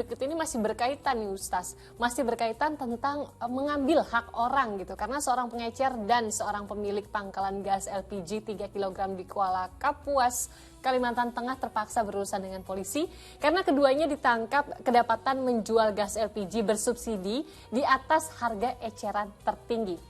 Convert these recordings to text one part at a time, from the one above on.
Berikut ini masih berkaitan nih Ustaz, masih berkaitan tentang mengambil hak orang gitu. Karena seorang pengecer dan seorang pemilik pangkalan gas LPG 3 kg di Kuala Kapuas, Kalimantan Tengah terpaksa berurusan dengan polisi karena keduanya ditangkap kedapatan menjual gas LPG bersubsidi di atas harga eceran tertinggi.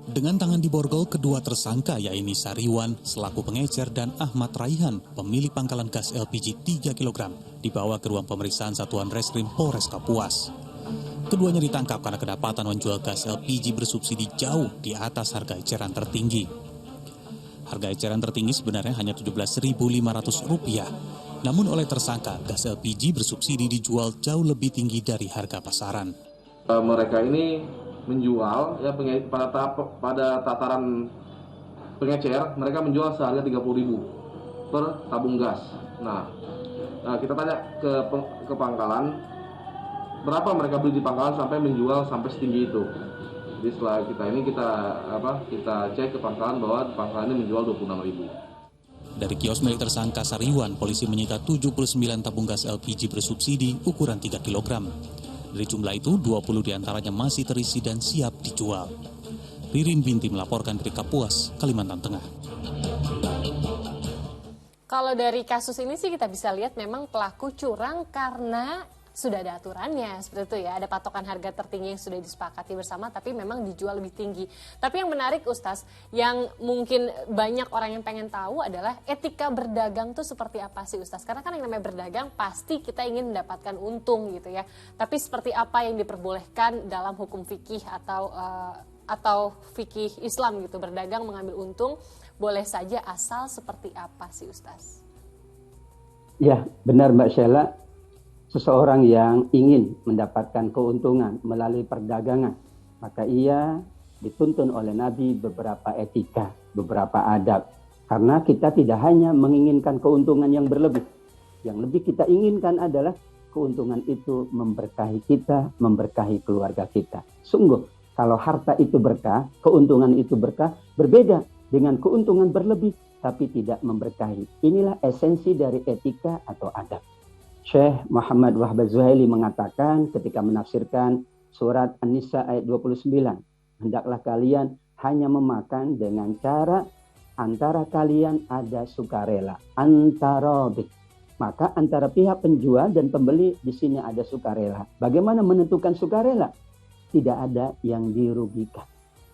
Dengan tangan diborgol, kedua tersangka yaitu Sariwan selaku pengecer dan Ahmad Raihan, pemilik pangkalan gas LPG 3 kg, dibawa ke ruang pemeriksaan Satuan Reskrim Polres Kapuas. Keduanya ditangkap karena kedapatan menjual gas LPG bersubsidi jauh di atas harga eceran tertinggi. Harga eceran tertinggi sebenarnya hanya Rp17.500, namun oleh tersangka, gas LPG bersubsidi dijual jauh lebih tinggi dari harga pasaran. Mereka ini menjual ya pada tataran pengecer, mereka menjual seharga 30.000 per tabung gas. Nah, kita tanya ke pangkalan berapa mereka beli di pangkalan sampai menjual sampai setinggi itu. Jadi setelah kita cek ke pangkalan bahwa pangkalan ini menjual 26.000. Dari kios milik tersangka Sariwan, polisi menyita 79 tabung gas LPG bersubsidi ukuran 3 kg. Dari jumlah itu, 20 diantaranya masih terisi dan siap dijual. Ririn Binti melaporkan dari Kapuas, Kalimantan Tengah. Kalau dari kasus ini sih kita bisa lihat memang pelaku curang karena sudah ada aturannya, seperti itu ya. Ada patokan harga tertinggi yang sudah disepakati bersama, tapi memang dijual lebih tinggi. Tapi yang menarik Ustaz, yang mungkin banyak orang yang pengen tahu adalah etika berdagang tuh seperti apa sih Ustaz? Karena kan yang namanya berdagang pasti kita ingin mendapatkan untung gitu ya. Tapi seperti apa yang diperbolehkan dalam hukum fikih atau fikih Islam gitu, berdagang mengambil untung boleh saja, asal seperti apa sih Ustaz? Ya, benar Mbak Sheila. Seseorang yang ingin mendapatkan keuntungan melalui perdagangan, maka ia dituntun oleh Nabi beberapa etika, beberapa adab. Karena kita tidak hanya menginginkan keuntungan yang berlebih. Yang lebih kita inginkan adalah keuntungan itu memberkahi kita, memberkahi keluarga kita. Sungguh, kalau harta itu berkah, keuntungan itu berkah, berbeda dengan keuntungan berlebih, tapi tidak memberkahi. Inilah esensi dari etika atau adab. Syekh Muhammad Wahbah Zuhaili mengatakan ketika menafsirkan surat An-Nisa ayat 29, hendaklah kalian hanya memakan dengan cara antara kalian ada sukarela, antarabik. Maka antara pihak penjual dan pembeli di sini ada sukarela. Bagaimana menentukan sukarela? Tidak ada yang dirugikan.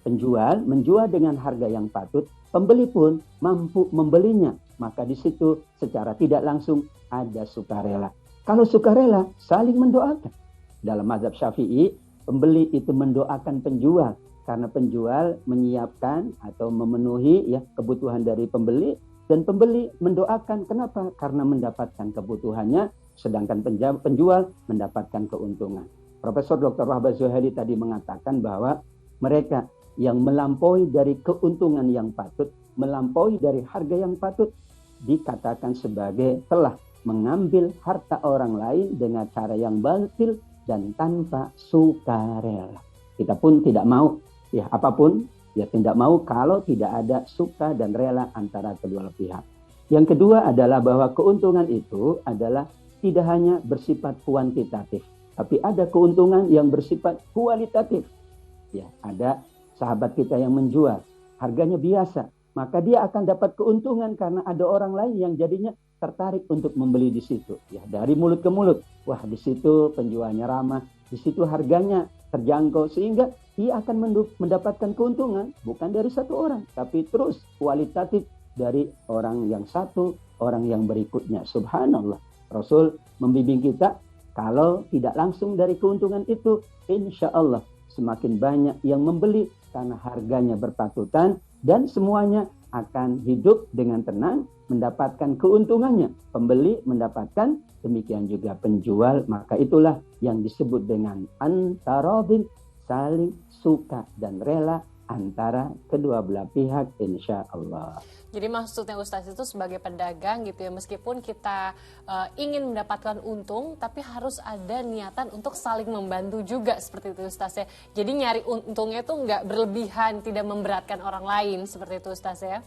Penjual menjual dengan harga yang patut, pembeli pun mampu membelinya. Maka di situ secara tidak langsung ada sukarela. Kalau sukarela, saling mendoakan. Dalam mazhab Syafi'i, pembeli itu mendoakan penjual karena penjual menyiapkan atau memenuhi ya kebutuhan dari pembeli, dan pembeli mendoakan. Kenapa? Karena mendapatkan kebutuhannya, sedangkan penjual mendapatkan keuntungan. Profesor Dr. Wahbah Zuhaili tadi mengatakan bahwa mereka yang melampaui dari keuntungan yang patut, melampaui dari harga yang patut, dikatakan sebagai telah mengambil harta orang lain dengan cara yang batil dan tanpa sukarela. Kita pun tidak mau, ya apapun, ya tidak mau kalau tidak ada suka dan rela antara kedua pihak. Yang kedua adalah bahwa keuntungan itu adalah tidak hanya bersifat kuantitatif, tapi ada keuntungan yang bersifat kualitatif. Ya, ada sahabat kita yang menjual, harganya biasa, maka dia akan dapat keuntungan karena ada orang lain yang jadinya tertarik untuk membeli di situ. Ya, dari mulut ke mulut. Wah, di situ penjualnya ramah, di situ harganya terjangkau, sehingga ia akan mendapatkan keuntungan bukan dari satu orang, tapi terus kualitatif dari orang yang satu, orang yang berikutnya. Subhanallah. Rasul membimbing kita, kalau tidak langsung dari keuntungan itu, insya Allah semakin banyak yang membeli karena harganya berpatutan, dan semuanya akan hidup dengan tenang, mendapatkan keuntungannya. Pembeli mendapatkan, demikian juga penjual. Maka itulah yang disebut dengan antarabin, saling suka dan rela antara kedua belah pihak, insya Allah. Jadi maksudnya Ustaz itu sebagai pedagang gitu ya, meskipun kita ingin mendapatkan untung, tapi harus ada niatan untuk saling membantu juga, seperti itu Ustaz ya. Jadi nyari untungnya itu nggak berlebihan, tidak memberatkan orang lain, seperti itu Ustaz ya.